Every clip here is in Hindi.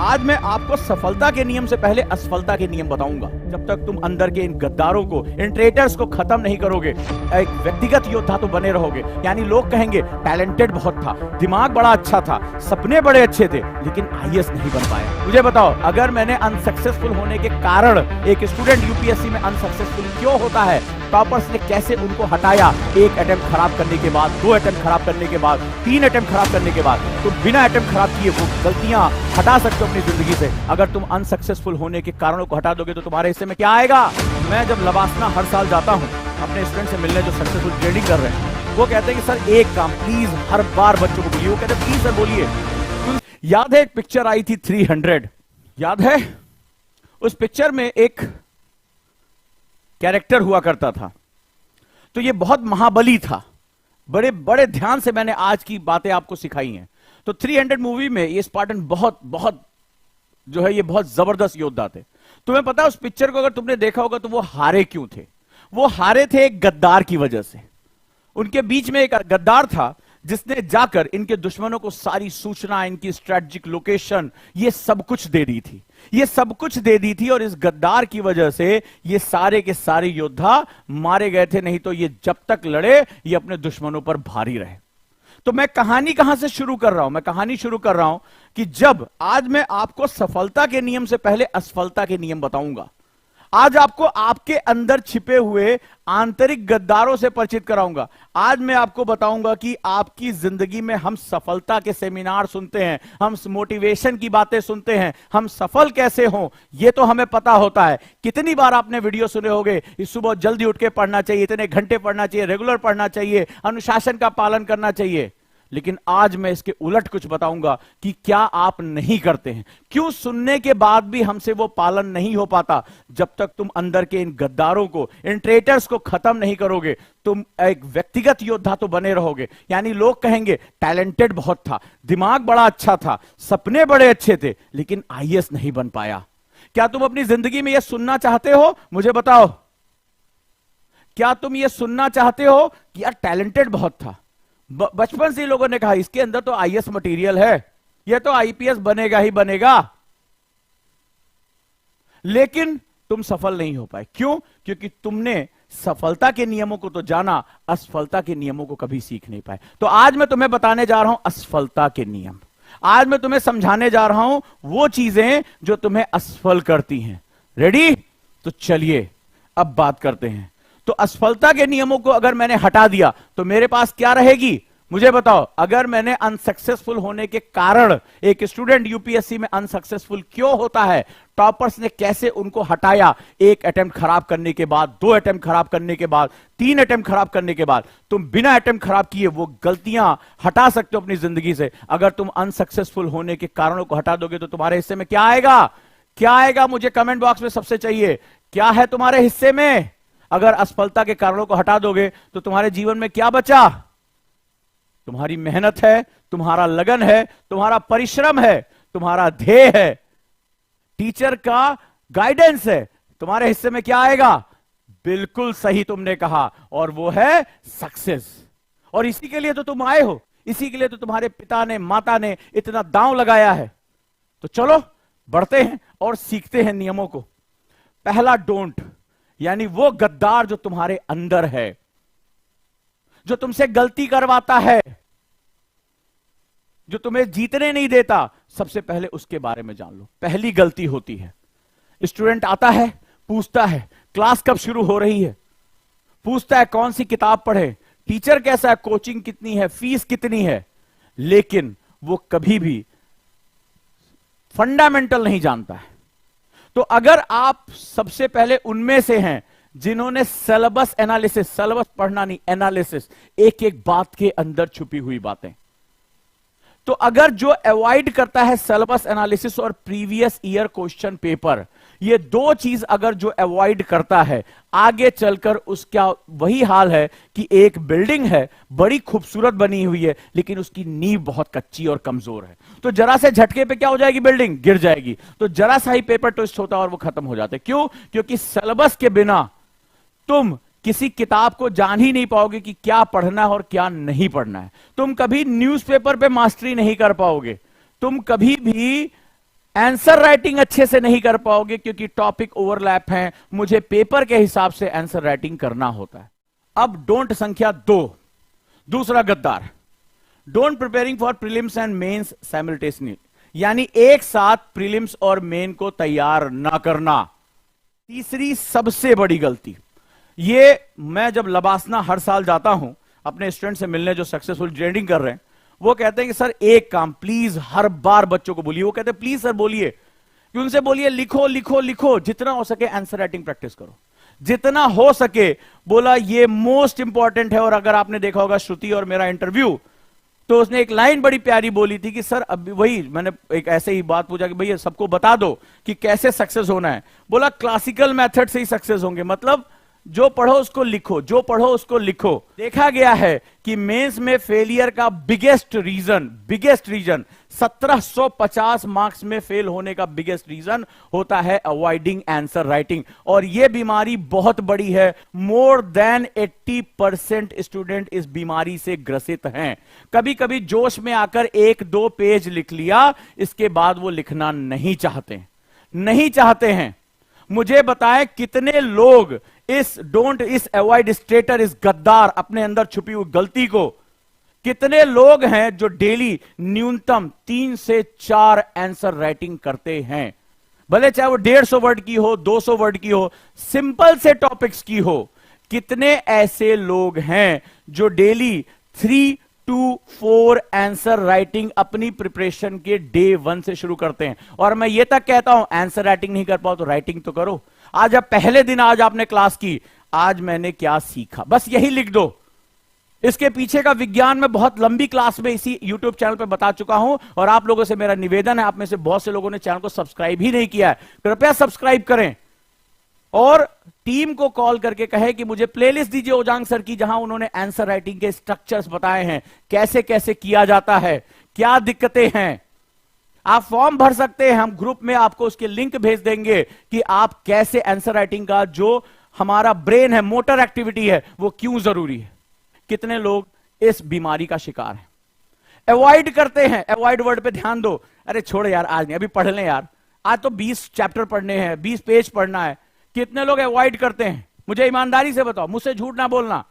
आज मैं आपको सफलता के नियम से पहले असफलता के नियम बताऊंगा। जब तक तुम अंदर के इन गद्दारों को, इन ट्रेटर्स को खत्म नहीं करोगे, एक व्यक्तिगत योद्धा तो बने रहोगे। यानी लोग कहेंगे टैलेंटेड बहुत था, दिमाग बड़ा अच्छा था, सपने बड़े अच्छे थे, लेकिन आईएएस नहीं बन पाया। मुझे बताओ, अगर मैंने अनसक्सेसफुल होने के कारण एक स्टूडेंट यूपीएससी में अनसक्सेसफुल क्यों होता है, टॉपर्स ने कैसे उनको हटाया, एक अटेम्प्ट खराब करने के बाद, 2 अटेम्प्ट खराब करने के बाद, 3 अटेम्प्ट खराब करने के बाद, तो बिना अटेम्प्ट खराब किए वो गलतियां हटा सकते हो अपनी जिंदगी से। अगर तुम अनसक्सेसफुल होने के कारणों को हटा दोगे तो तुम्हारे हिस्से में क्या आएगा। मैं जब लवासना हर साल जाता हूं अपने स्टूडेंट से मिलने जो सक्सेसफुल ट्रेडिंग कर रहे हैं, वो कहते हैं कि सर एक काम प्लीज हर बार बच्चों को बोलिए। वो कहते हैं प्लीज सर बोलिए। याद है एक पिक्चर आई थी 300, याद है? उस पिक्चर में एक कैरेक्टर हुआ करता था, तो ये बहुत महाबली था। बड़े बड़े ध्यान से मैंने आज की बातें आपको सिखाई हैं। तो 300 मूवी में ये स्पार्टन बहुत बहुत जो है ये बहुत जबरदस्त योद्धा थे। तुम्हें पता है उस पिक्चर को अगर तुमने देखा होगा तो वो हारे क्यों थे? वो हारे थे एक गद्दार की वजह से। उनके बीच में एक गद्दार था जिसने जाकर इनके दुश्मनों को सारी सूचना, इनकी स्ट्रेटेजिक लोकेशन, ये सब कुछ दे दी थी। ये सब कुछ दे दी थी और इस गद्दार की वजह से ये सारे के सारे योद्धा मारे गए थे। नहीं तो ये जब तक लड़े ये अपने दुश्मनों पर भारी रहे। तो मैं कहानी कहां से शुरू कर रहा हूं? मैं कहानी शुरू कर रहा हूं कि जब आज मैं आपको सफलता के नियम से पहले असफलता के नियम बताऊंगा। आज आपको आपके अंदर छिपे हुए आंतरिक गद्दारों से परिचित कराऊंगा। आज मैं आपको बताऊंगा कि आपकी जिंदगी में हम सफलता के सेमिनार सुनते हैं, हम मोटिवेशन की बातें सुनते हैं, हम सफल कैसे हों ये तो हमें पता होता है। कितनी बार आपने वीडियो सुने होंगे, सुबह जल्दी उठ के पढ़ना चाहिए, इतने घंटे पढ़ना चाहिए, रेगुलर पढ़ना चाहिए, अनुशासन का पालन करना चाहिए। लेकिन आज मैं इसके उलट कुछ बताऊंगा कि क्या आप नहीं करते हैं, क्यों सुनने के बाद भी हमसे वो पालन नहीं हो पाता। जब तक तुम अंदर के इन गद्दारों को, इन ट्रेटर्स को खत्म नहीं करोगे, तुम एक व्यक्तिगत योद्धा तो बने रहोगे। यानी लोग कहेंगे टैलेंटेड बहुत था, दिमाग बड़ा अच्छा था, सपने बड़े अच्छे थे, लेकिन आईएएस नहीं बन पाया। क्या तुम अपनी जिंदगी में यह सुनना चाहते हो? मुझे बताओ, क्या तुम यह सुनना चाहते हो कि यार टैलेंटेड बहुत था, बचपन से लोगों ने कहा इसके अंदर तो आईएएस मटेरियल है, यह तो आईपीएस बनेगा ही बनेगा, लेकिन तुम सफल नहीं हो पाए। क्यों? क्योंकि तुमने सफलता के नियमों को तो जाना, असफलता के नियमों को कभी सीख नहीं पाए। तो आज मैं तुम्हें बताने जा रहा हूं असफलता के नियम। आज मैं तुम्हें समझाने जा रहा हूं वो चीजें जो तुम्हें असफल करती हैं। रेडी? तो चलिए अब बात करते हैं। तो असफलता के नियमों को अगर मैंने हटा दिया तो मेरे पास क्या रहेगी? मुझे बताओ, अगर मैंने अनसक्सेसफुल होने के कारण, एक स्टूडेंट यूपीएससी में अनसक्सेसफुल क्यों होता है, टॉपर्स ने कैसे उनको हटाया, एक अटेम्प्ट खराब करने के बाद, 2 अटेम्प्ट खराब करने के बाद, 3 अटेम्प्ट खराब करने के बाद, तुम बिना अटेम्प्ट खराब किए वो गलतियां हटा सकते हो अपनी जिंदगी से। अगर तुम अनसक्सेसफुल होने के कारणों को हटा दोगे तो तुम्हारे हिस्से में क्या आएगा? क्या आएगा? मुझे कमेंट बॉक्स में सबसे चाहिए, क्या है तुम्हारे हिस्से में? अगर असफलता के कारणों को हटा दोगे तो तुम्हारे जीवन में क्या बचा? तुम्हारी मेहनत है, तुम्हारा लगन है, तुम्हारा परिश्रम है, तुम्हारा ध्येय है, टीचर का गाइडेंस है। तुम्हारे हिस्से में क्या आएगा? बिल्कुल सही तुमने कहा, और वो है सक्सेस। और इसी के लिए तो तुम आए हो, इसी के लिए तो तुम्हारे पिता ने, माता ने इतना दांव लगाया है। तो चलो बढ़ते हैं और सीखते हैं नियमों को। पहला डोंट, यानी वो गद्दार जो तुम्हारे अंदर है, जो तुमसे गलती करवाता है, जो तुम्हें जीतने नहीं देता, सबसे पहले उसके बारे में जान लो। पहली गलती होती है, स्टूडेंट आता है, पूछता है क्लास कब शुरू हो रही है, पूछता है कौन सी किताब पढ़े, टीचर कैसा है, कोचिंग कितनी है, फीस कितनी है, लेकिन वो कभी भी फंडामेंटल नहीं जानता है। तो अगर आप सबसे पहले उनमें से हैं जिन्होंने सिलेबस एनालिसिस, सिलेबस पढ़ना नहीं, एनालिसिस, एक एक बात के अंदर छुपी हुई बातें, तो अगर जो अवॉइड करता है सिलेबस एनालिसिस और प्रीवियस ईयर क्वेश्चन पेपर, ये 2 चीज अगर जो अवॉइड करता है, आगे चलकर उसका वही हाल है कि एक बिल्डिंग है, बड़ी खूबसूरत बनी हुई है, लेकिन उसकी नींव बहुत कच्ची और कमजोर है। तो जरा से झटके पे क्या हो जाएगी? बिल्डिंग गिर जाएगी। तो जरा सा ही पेपर ट्विस्ट होता है और वो खत्म हो जाते। क्यों? क्योंकि सिलेबस के बिना तुम किसी किताब को जान ही नहीं पाओगे कि क्या पढ़ना है और क्या नहीं पढ़ना है। तुम कभी न्यूज़पेपर पे मास्टरी नहीं कर पाओगे, तुम कभी भी आंसर राइटिंग अच्छे से नहीं कर पाओगे क्योंकि टॉपिक ओवरलैप हैं, मुझे पेपर के हिसाब से आंसर राइटिंग करना होता है। अब डोंट संख्या 2, दूसरा गद्दार, don't preparing for prelims and mains simultaneously, यानी एक साथ प्रीलिम्स और मेन को तैयार ना करना। तीसरी सबसे बड़ी गलती, ये मैं जब लबासना हर साल जाता हूं अपने स्टूडेंट से मिलने जो सक्सेसफुल ट्रेडिंग कर रहे हैं, वो कहते हैं कि सर एक काम प्लीज हर बार बच्चों को बोलिए, वो कहते हैं प्लीज सर बोलिए, कि उनसे बोलिए लिखो लिखो लिखो, जितना हो सके आंसर राइटिंग प्रैक्टिस करो, जितना हो सके। बोला ये मोस्ट इंपॉर्टेंट है। और अगर आपने देखा होगा श्रुति और मेरा इंटरव्यू, तो उसने एक लाइन बड़ी प्यारी बोली थी कि सर अभी वही मैंने एक ऐसे ही बात पूछा कि भैया सबको बता दो कि कैसे सक्सेस होना है। बोला क्लासिकल मेथड से ही सक्सेस होंगे, मतलब जो पढ़ो उसको लिखो, जो पढ़ो उसको लिखो। देखा गया है कि मेंस में फेलियर का बिगेस्ट रीजन 1750 मार्क्स में फेल होने का बिगेस्ट रीजन होता है अवॉइडिंग आंसर राइटिंग। और यह बीमारी बहुत बड़ी है, मोर देन 80% स्टूडेंट इस बीमारी से ग्रसित हैं। कभी कभी जोश में आकर 1-2 पेज लिख लिया, इसके बाद वो लिखना नहीं चाहते हैं। मुझे बताएं कितने लोग इस अवॉइड स्टेटर, इस गद्दार, अपने अंदर छुपी हुई गलती को, कितने लोग हैं जो डेली न्यूनतम 3 से 4 आंसर राइटिंग करते हैं, भले चाहे वो 150 वर्ड की हो, 200 वर्ड की हो, सिंपल से टॉपिक्स की हो। कितने ऐसे लोग हैं जो डेली 3 to 4 आंसर राइटिंग अपनी प्रिपरेशन के डे 1 से शुरू करते हैं। और मैं ये तक कहता हूं आंसर राइटिंग नहीं कर पाओ तो राइटिंग तो करो। आज आप पहले दिन, आज आपने क्लास की, आज मैंने क्या सीखा, बस यही लिख दो। इसके पीछे का विज्ञान में बहुत लंबी क्लास में इसी YouTube चैनल पे बता चुका हूं। और आप लोगों से मेरा निवेदन है, आप में से बहुत से लोगों ने चैनल को सब्सक्राइब ही नहीं किया है, कृपया सब्सक्राइब करें और टीम को कॉल करके कहे कि मुझे प्लेलिस्ट दीजिए ओजांग सर की, जहां उन्होंने आंसर राइटिंग के स्ट्रक्चर्स बताए हैं, कैसे कैसे किया जाता है, क्या दिक्कतें हैं। आप फॉर्म भर सकते हैं, हम ग्रुप में आपको उसके लिंक भेज देंगे कि आप कैसे आंसर राइटिंग का जो हमारा ब्रेन है, मोटर एक्टिविटी है, वो क्यों जरूरी है। कितने लोग इस बीमारी का शिकार हैं, अवॉइड करते हैं। अवॉइड वर्ड पे ध्यान दो, अरे छोड़ यार आज नहीं, अभी पढ़ लें यार, आज तो 20 चैप्टर पढ़ने हैं, 20 पेज पढ़ना है। कितने लोग अवॉइड करते हैं, मुझे ईमानदारी से बताओ, मुझसे झूठ ना बोलना।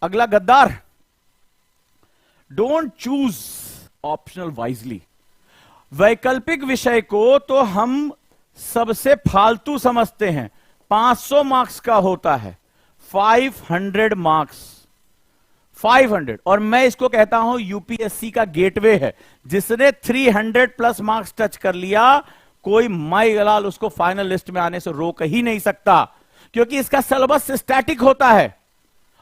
अगला गद्दार, डोंट चूज ऑप्शनल वाइजली। वैकल्पिक विषय को तो हम सबसे फालतू समझते हैं, 500 मार्क्स का होता है, 500 मार्क्स, 500। और मैं इसको कहता हूं यूपीएससी का गेटवे है। जिसने 300 प्लस मार्क्स टच कर लिया, कोई माई गलाल उसको फाइनल लिस्ट में आने से रोक ही नहीं सकता, क्योंकि इसका सिलेबस स्टैटिक होता है।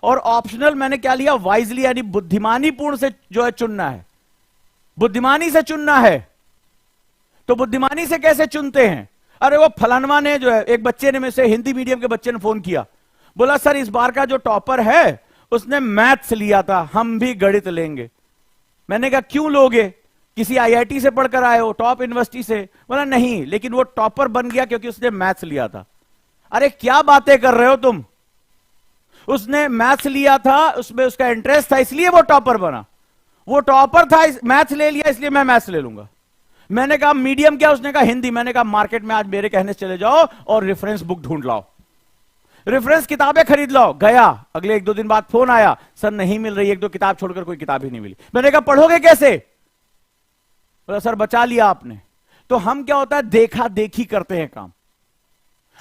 और ऑप्शनल मैंने क्या लिया, वाइजली, यानी बुद्धिमानी पूर्ण से जो है चुनना है, बुद्धिमानी से चुनना है। तो बुद्धिमानी से कैसे चुनते हैं, अरे वो फलानवा ने जो है, एक बच्चे ने में से हिंदी मीडियम के बच्चे ने फोन किया, बोला सर इस बार का जो टॉपर है उसने मैथ्स लिया था, हम भी गणित लेंगे। मैंने कहा क्यों लोगे, किसी आईआईटी से पढ़कर आए हो, टॉप यूनिवर्सिटी से? बोला नहीं, लेकिन वो टॉपर बन गया क्योंकि उसने मैथ्स लिया था। अरे क्या बातें कर रहे हो तुम, उसने मैथ्स लिया था, उसमें उसका इंटरेस्ट था, इसलिए वो टॉपर बना। वो टॉपर था, मैथ्स ले लिया, इसलिए मैं मैथ्स ले लूंगा। मैंने कहा मीडियम क्या, उसने कहा हिंदी। मैंने कहा मार्केट में आज मेरे कहने से चले जाओ और रेफरेंस बुक ढूंढ लाओ, रेफरेंस किताबें खरीद लाओ। गया, अगले 1-2 दिन बाद फोन आया, सर नहीं मिल रही, 1-2 किताब छोड़कर कोई किताब ही नहीं मिली। मैंने कहा पढ़ोगे कैसे? बोला सर बचा लिया आपने। तो हम क्या होता है, देखा देखी करते हैं काम।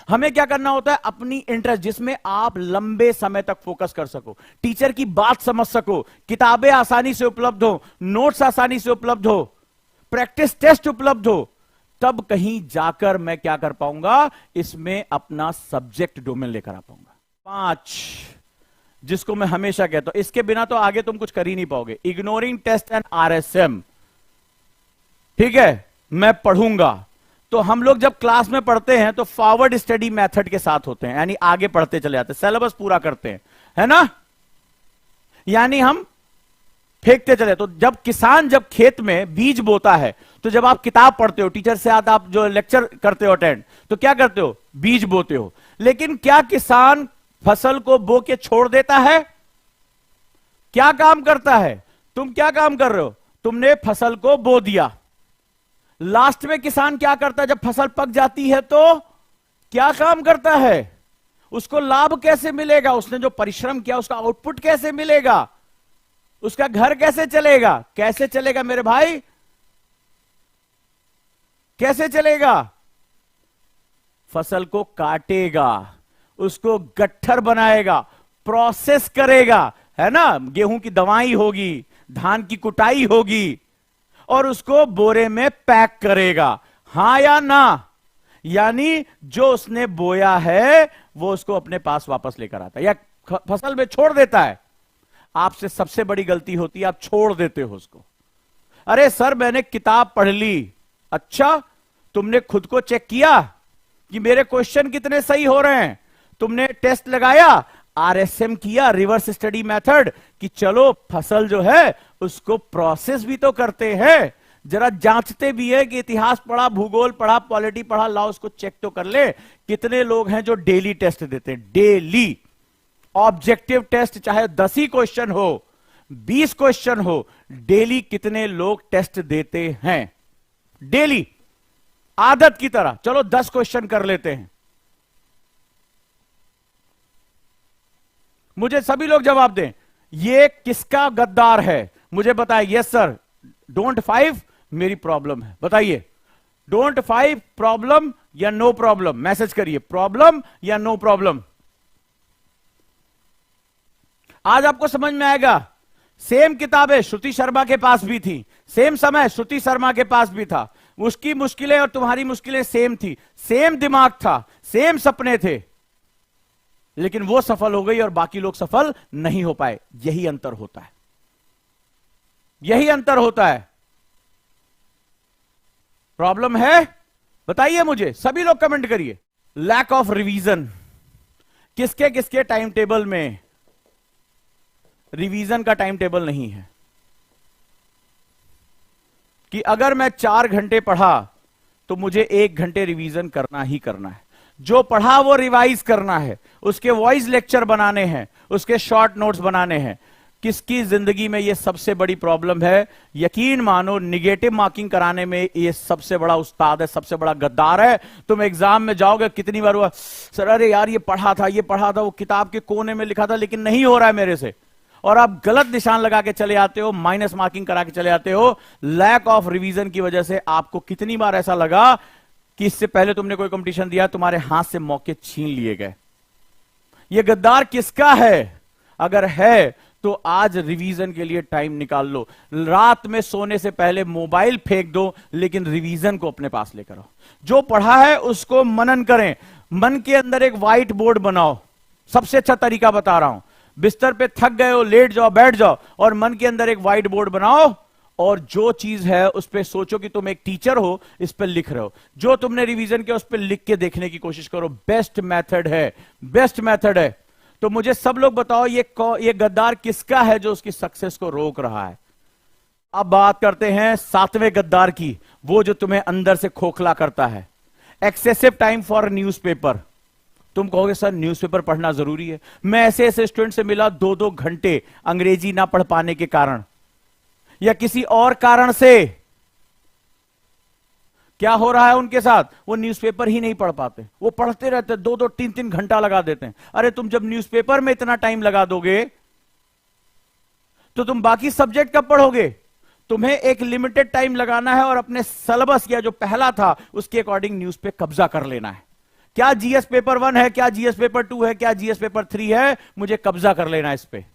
हमें क्या करना होता है, अपनी इंटरेस्ट जिसमें आप लंबे समय तक फोकस कर सको, टीचर की बात समझ सको, किताबें आसानी से उपलब्ध हो, नोट्स आसानी से उपलब्ध हो, प्रैक्टिस टेस्ट उपलब्ध हो, तब कहीं जाकर मैं क्या कर पाऊंगा, इसमें अपना सब्जेक्ट डोमेन लेकर आ पाऊंगा। 5, जिसको मैं हमेशा कहता हूं, इसके बिना तो आगे तुम कुछ कर ही नहीं पाओगे, इग्नोरिंग टेस्ट एंड आरएसएम। ठीक है, मैं पढ़ूंगा। तो हम लोग जब क्लास में पढ़ते हैं तो फॉरवर्ड स्टडी मेथड के साथ होते हैं, यानी आगे पढ़ते चले जाते हैं, सिलेबस पूरा करते हैं, है ना। यानी हम फेंकते चले। तो जब किसान जब खेत में बीज बोता है, तो जब आप किताब पढ़ते हो, टीचर से आप जो लेक्चर करते हो अटेंड, तो क्या करते हो, बीज बोते हो। लेकिन क्या किसान फसल को बो के छोड़ देता है? क्या काम करता है? तुम क्या काम कर रहे हो, तुमने फसल को बो दिया, लास्ट में किसान क्या करता है? जब फसल पक जाती है तो क्या काम करता है? उसको लाभ कैसे मिलेगा? उसने जो परिश्रम किया उसका आउटपुट कैसे मिलेगा? उसका घर कैसे चलेगा? कैसे चलेगा मेरे भाई? कैसे चलेगा? फसल को काटेगा, उसको गट्ठर बनाएगा, प्रोसेस करेगा, है ना? गेहूं की दवाई होगी, धान की कुटाई होगी, और उसको बोरे में पैक करेगा। हां या ना? यानी जो उसने बोया है वो उसको अपने पास वापस लेकर आता है या फसल में छोड़ देता है। आपसे सबसे बड़ी गलती होती है, आप छोड़ देते हो उसको। अरे सर मैंने किताब पढ़ ली। अच्छा, तुमने खुद को चेक किया कि मेरे क्वेश्चन कितने सही हो रहे हैं? तुमने टेस्ट लगाया, आरएसएम किया, रिवर्स स्टडी मेथड, कि चलो फसल जो है उसको प्रोसेस भी तो करते हैं, जरा जांचते भी है कि इतिहास पढ़ा, भूगोल पढ़ा, पॉलिटी पढ़ा, लाओ उसको चेक तो कर ले। कितने लोग हैं जो डेली टेस्ट देते हैं? डेली ऑब्जेक्टिव टेस्ट, चाहे 10 ही क्वेश्चन हो, 20 क्वेश्चन हो, डेली कितने लोग टेस्ट देते हैं? डेली, आदत की तरह। चलो 10 क्वेश्चन कर लेते हैं, मुझे सभी लोग जवाब दें। ये किसका गद्दार है मुझे बताएं। यस सर, डोंट 5 मेरी प्रॉब्लम है, बताइए। डोंट 5 प्रॉब्लम या नो प्रॉब्लम? मैसेज करिए, प्रॉब्लम या नो प्रॉब्लम। आज आपको समझ में आएगा। सेम किताबें श्रुति शर्मा के पास भी थी, सेम समय श्रुति शर्मा के पास भी था, उसकी मुश्किलें और तुम्हारी मुश्किलें सेम थी, सेम दिमाग था, सेम सपने थे, लेकिन वो सफल हो गई और बाकी लोग सफल नहीं हो पाए। यही अंतर होता है, यही अंतर होता है। प्रॉब्लम है? बताइए मुझे, सभी लोग कमेंट करिए। Lack of revision. किसके किसके टाइम टेबल में रिवीजन का टाइम टेबल नहीं है कि अगर मैं 4 घंटे पढ़ा तो मुझे 1 घंटे रिवीजन करना ही करना है। जो पढ़ा वो रिवाइज करना है, उसके वॉइस लेक्चर बनाने हैं, उसके शॉर्ट नोट्स बनाने हैं। किसकी जिंदगी में ये सबसे बड़ी प्रॉब्लम है? यकीन मानो, निगेटिव मार्किंग कराने में ये सबसे बड़ा उस्ताद है, सबसे बड़ा गद्दार है। तुम एग्जाम में जाओगे, कितनी बार हुआ सर, अरे यार ये पढ़ा था, ये पढ़ा था, वो किताब के कोने में लिखा था, लेकिन नहीं हो रहा है मेरे से, और आप गलत निशान लगा के चले आते हो, माइनस मार्किंग करा के चले आते हो। लैक ऑफ रिवीजन की वजह से आपको कितनी बार ऐसा लगा कि इससे पहले तुमने कोई कंपटीशन दिया, तुम्हारे हाथ से मौके छीन लिए गए। ये गद्दार किसका है? अगर है तो आज रिवीजन के लिए टाइम निकाल लो। रात में सोने से पहले मोबाइल फेंक दो, लेकिन रिवीजन को अपने पास लेकर आओ। जो पढ़ा है उसको मनन करें। मन के अंदर एक व्हाइट बोर्ड बनाओ। सबसे अच्छा तरीका बता रहा हूं। बिस्तर पे थक गए हो, लेट जाओ, बैठ जाओ, और मन के अंदर एक व्हाइट बोर्ड बनाओ, और जो चीज है उस पर सोचो कि तुम एक टीचर हो, इस पर लिख रहे हो। जो तुमने रिवीजन किया उस पर लिख के देखने की कोशिश करो। बेस्ट मेथड है, बेस्ट मेथड है। तो मुझे सब लोग बताओ, ये गद्दार किसका है जो उसकी सक्सेस को रोक रहा है? अब बात करते हैं 7वें गद्दार की, वो जो तुम्हें अंदर से खोखला करता है। Excessive time for newspaper. तुम कहोगे सर न्यूज़पेपर पढ़ना जरूरी है। मैं ऐसे ऐसे स्टूडेंट से मिला 2-2 घंटे अंग्रेजी ना पढ़ पाने के कारण या किसी और कारण से क्या हो रहा है उनके साथ, वो न्यूज़पेपर ही नहीं पढ़ पाते। वो पढ़ते रहते, 2-2, 3-3 घंटा लगा देते हैं। अरे तुम जब न्यूज़पेपर में इतना टाइम लगा दोगे तो तुम बाकी सब्जेक्ट कब पढ़ोगे? तुम्हें एक लिमिटेड टाइम लगाना है और अपने सिलेबस या जो पहला था उसके अकॉर्डिंग न्यूज़ पे कब्जा कर लेना है। क्या जीएस पेपर 1 है, क्या जीएस पेपर 2 है, क्या जीएस पेपर 3 है, मुझे कब्जा कर लेना है इस पे।